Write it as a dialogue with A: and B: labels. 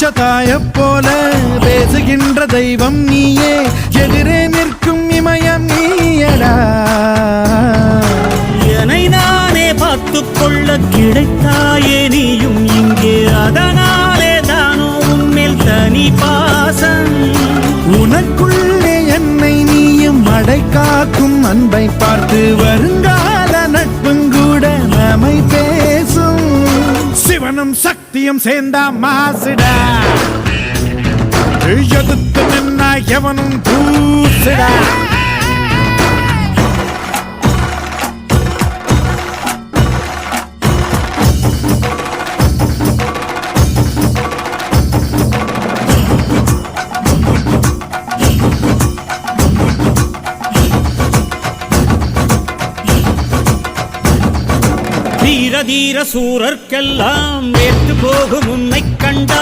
A: பெற்ற தாயைப் போல பேசுகின்ற தெய்வம் நீயே, எதிரே நிற்கும் இமயம் நீயடா.
B: என்னை நானே பார்த்துக் கொள்ள கிடைத்தாயே நீயும் இங்கே, அதனாலே தானோ உன்மேல் தனி பாசம்.
A: உனக்குள்ளே என்னை நீயும் அடைக்காக்கும் அன்பை பார்த்து வருங்கால நட்புங்கூட நம்மை பேசும். சிவனும் சக்தியும் சேர்ந்தா மாசுடா, எதிர்த்து நின்னா எவனும் தூசுடா.
B: தீர தீர சூரர்க்கெல்லாம் வேற்று போகும் உன்னை கண்டா,